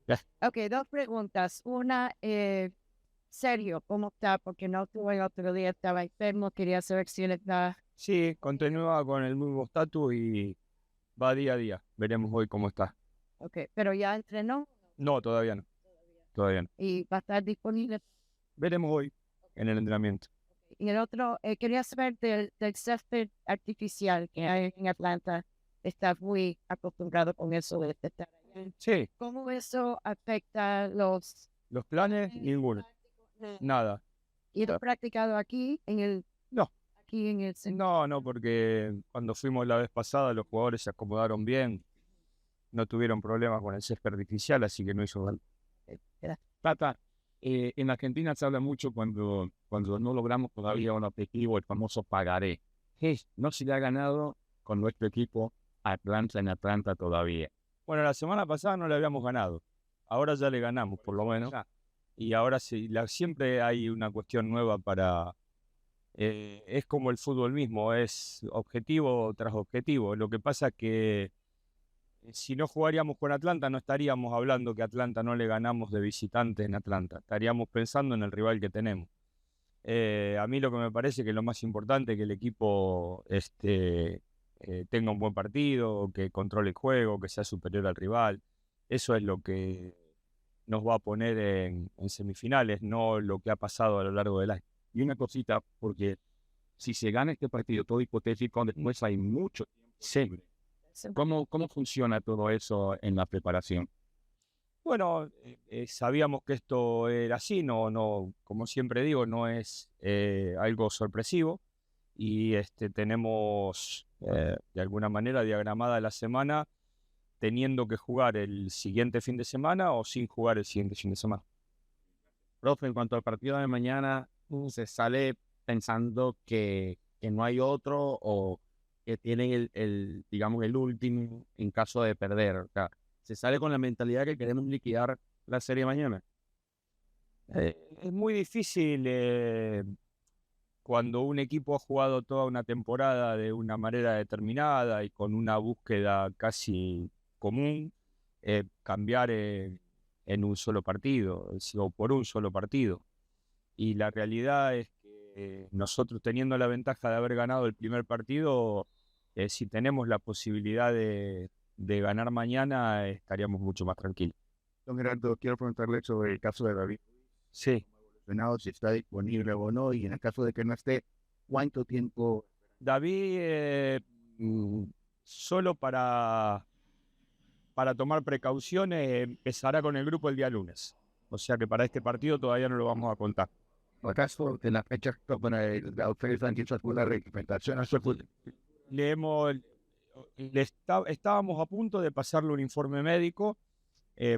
Ya. Ok, dos preguntas. Una, Sergio, ¿cómo está? Porque no estuve el otro día, estaba enfermo, quería saber si él está. Sí, continúa con el mismo estatus y va día a día. Veremos hoy cómo está. Ok, pero ya entrenó No, todavía no. Todavía no. y va a estar disponible. Veremos hoy en el entrenamiento. Y el otro, quería saber del césped artificial que hay en Atlanta. Está muy acostumbrado con eso de estar allá. Sí, ¿Cómo eso afecta los los planes, ninguno. Nada. y lo practicado No, aquí en el centro? no, porque cuando fuimos la vez pasada los jugadores se acomodaron bien, no tuvieron problemas con el césped artificial, así que no hizo mal. Tata, en Argentina se habla mucho cuando no logramos todavía un objetivo, el famoso pagaré. No se le ha ganado con nuestro equipo a Atlanta en Atlanta todavía. Bueno, la semana pasada no le habíamos ganado. Ahora ya le ganamos, por lo menos. Y ahora sí, siempre hay una cuestión nueva para... es como el fútbol mismo, es objetivo tras objetivo. Lo que pasa es que si no jugaríamos con Atlanta, no estaríamos hablando que Atlanta no le ganamos de visitante en Atlanta. Estaríamos pensando en el rival que tenemos. A mí lo que me parece que lo más importante es que el equipo tenga un buen partido, que controle el juego, que sea superior al rival. Eso es lo que nos va a poner en semifinales, no lo que ha pasado a lo largo del año. Y una cosita, porque si se gana este partido, todo hipotético, después hay mucho tiempo libre. ¿Cómo funciona todo eso en la preparación? Bueno, sabíamos que esto era así, no, como siempre digo, no es algo sorpresivo y tenemos de alguna manera diagramada la semana teniendo que jugar el siguiente fin de semana o sin jugar el siguiente fin de semana. Profe, en cuanto al partido de mañana, ¿se sale pensando que no hay otro o que tienen digamos, el último en caso de perder? O sea, ¿se sale con la mentalidad que queremos liquidar la serie mañana? Es muy difícil cuando un equipo ha jugado toda una temporada de una manera determinada y con una búsqueda casi común, cambiar en un solo partido, o por un solo partido. Y la realidad es que nosotros teniendo la ventaja de haber ganado el primer partido, si tenemos la posibilidad de ganar mañana, estaríamos mucho más tranquilos. Don Gerardo, quiero preguntarle sobre el caso de David, Sí, si está disponible o no, y en el caso de que no esté, ¿cuánto tiempo? David, mm, solo para tomar precauciones, empezará con el grupo el día lunes. O sea que para este partido todavía no lo vamos a contar. ¿Acaso en la fecha para la oferta de la recomendación a su fútbol? Le hemos, estábamos a punto de pasarle un informe médico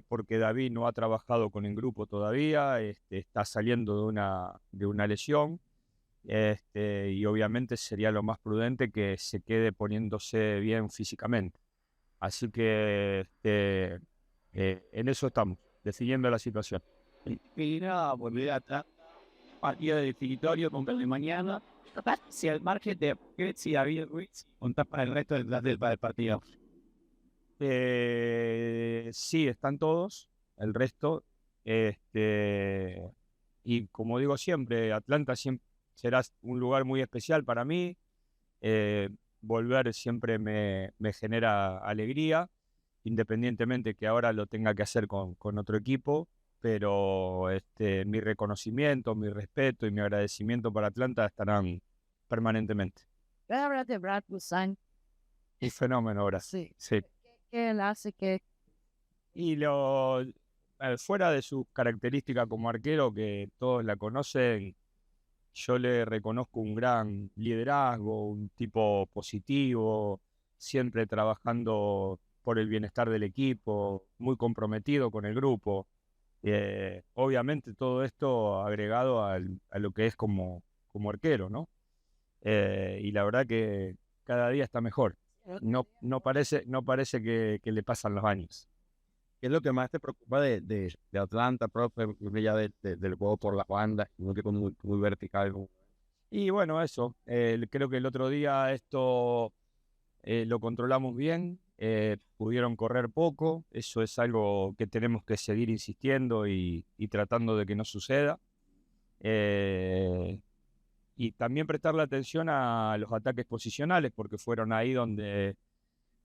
porque David no ha trabajado con el grupo todavía, está saliendo de una lesión y obviamente sería lo más prudente que se quede poniéndose bien físicamente. Así que en eso estamos, decidiendo la situación. Ir a volver atrás, partido definitorio contra el de mañana, si al margen de si David Ruiz contar para el resto del partido. Sí, están todos, el resto. Y como digo siempre, Atlanta siempre será un lugar muy especial para mí. Eh, Volver siempre me genera alegría, independientemente que ahora lo tenga que hacer con otro equipo. Pero mi reconocimiento, mi respeto y mi agradecimiento para Atlanta estarán permanentemente. Habla de Brad Busan. Un fenómeno ahora. Sí. Sí. ¿Qué él hace que Y fuera de sus características como arquero, que todos la conocen, yo le reconozco un gran liderazgo, un tipo positivo, siempre trabajando por el bienestar del equipo, muy comprometido con el grupo. Obviamente todo esto agregado a lo que es como arquero, ¿no? Y la verdad que cada día está mejor. No parece que le pasan los años. ¿Qué es lo que más te preocupa de Atlanta, profe? Ya del juego por las bandas, un equipo muy vertical. Y bueno, eso, creo que el otro día esto lo controlamos bien, pudieron correr poco. Eso es algo que tenemos que seguir insistiendo y tratando de que no suceda. Y también prestarle atención a los ataques posicionales, porque fueron ahí donde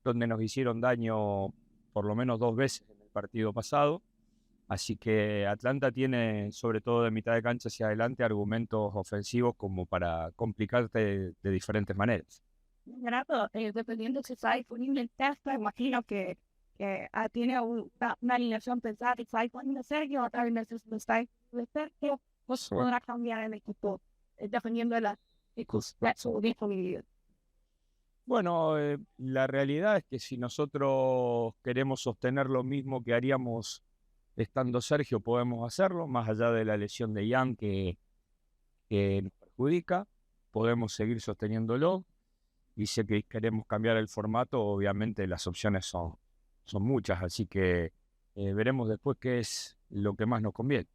nos hicieron daño por lo menos 2 veces en el partido pasado. Así que Atlanta tiene, sobre todo de mitad de cancha hacia adelante, argumentos ofensivos como para complicarte de diferentes maneras. Grato, dependiendo si está disponible el test, imagino que tiene una alineación pensada, si está disponible Sergio, otra vez no está disponible Sergio, pues podrá cambiar el equipo dependiendo de la disponibilidad. Bueno, la realidad es que si nosotros queremos sostener lo mismo que haríamos estando Sergio, podemos hacerlo, más allá de la lesión de Jan que nos perjudica, podemos seguir sosteniéndolo. Y si que queremos cambiar el formato, obviamente las opciones son muchas, así que veremos después qué es lo que más nos conviene.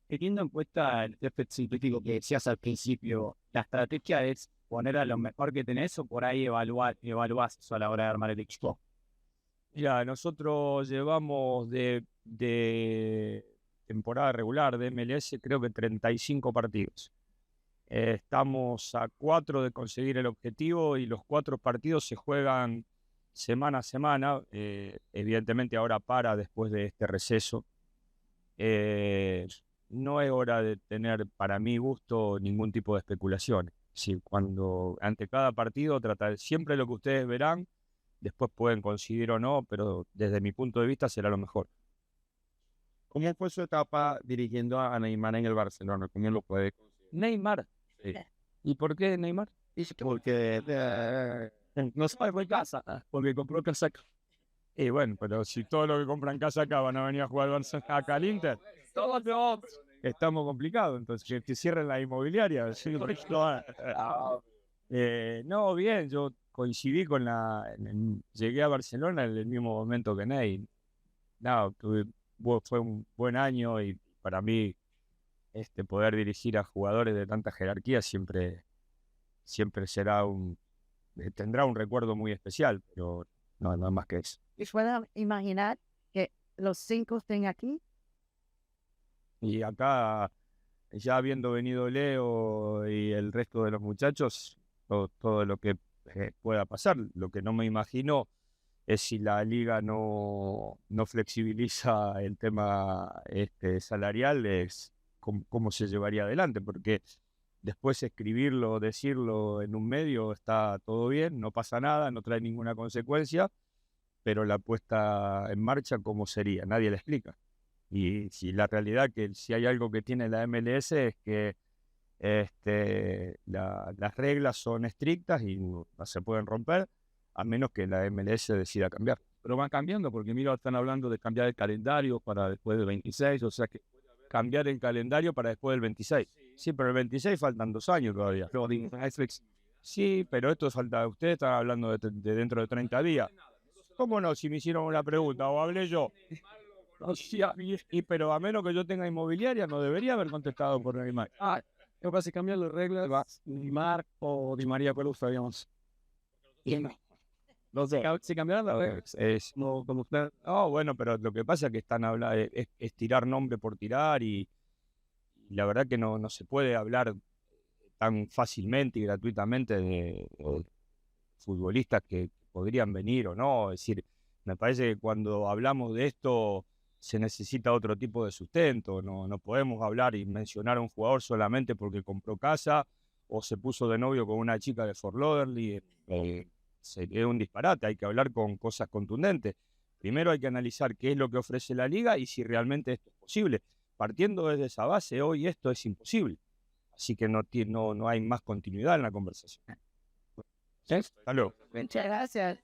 Teniendo en cuenta el déficit científico que decías al principio, ¿la estrategia es poner a lo mejor que tenés o por ahí evaluás eso a la hora de armar el equipo? Mira, nosotros llevamos de temporada regular de MLS creo que 35 partidos. Estamos a 4 de conseguir el objetivo y los 4 partidos se juegan semana a semana. Evidentemente ahora después de este receso. No es hora de tener, para mi gusto, ningún tipo de especulación. Sí, cuando ante cada partido tratar siempre lo que ustedes verán, después pueden coincidir o no, pero desde mi punto de vista será lo mejor. ¿Cómo fue su etapa dirigiendo a Neymar en el Barcelona? ¿Cómo lo puede considerar? Neymar. Sí. ¿Y por qué Neymar? Porque no se fue casa, porque compró casa acá. Y bueno, pero si todo lo que compran casa acá van a venir a jugar acá al Inter, estamos complicados. Entonces, que cierren la inmobiliaria. No, bien, yo coincidí con llegué a Barcelona en el mismo momento que Ney. No, fue un buen año y para mí poder dirigir a jugadores de tanta jerarquía siempre tendrá un recuerdo muy especial, pero no más que eso. ¿Y puedo imaginar que los 5 estén aquí? Y acá, ya habiendo venido Leo y el resto de los muchachos, todo lo que pueda pasar. Lo que no me imagino es si la liga no flexibiliza el tema salarial, es cómo se llevaría adelante, porque después escribirlo, decirlo en un medio está todo bien, no pasa nada, no trae ninguna consecuencia, pero la puesta en marcha, ¿cómo sería? Nadie la explica. Y si la realidad que si hay algo que tiene la MLS es que las reglas son estrictas y no se pueden romper, a menos que la MLS decida cambiar. Pero van cambiando, porque mira, están hablando de cambiar el calendario para después del 26, o sea que cambiar el calendario para después del 26. Sí, pero el 26 faltan 2 años todavía. Sí, pero esto falta, ustedes están hablando de dentro de 30 días. ¿Cómo no? Si me hicieron una pregunta o hablé yo. Pero a menos que yo tenga inmobiliaria, no debería haber contestado por Neymar. ¿qué pasa si cambian las reglas? Neymar o Di María, ¿cuál usaríamos? No sé. Si cambiaran las reglas, como usted. No, bueno, pero lo que pasa es que están hablando es tirar nombre por tirar y la verdad que no se puede hablar tan fácilmente y gratuitamente de futbolistas que podrían venir o no. Es decir, me parece que cuando hablamos de esto se necesita otro tipo de sustento. No podemos hablar y mencionar a un jugador solamente porque compró casa o se puso de novio con una chica de Fort Lauderdale. Es un disparate, hay que hablar con cosas contundentes. Primero hay que analizar qué es lo que ofrece la liga y si realmente esto es posible. Partiendo desde esa base, hoy esto es imposible. Así que no hay más continuidad en la conversación. Hasta luego. Muchas gracias.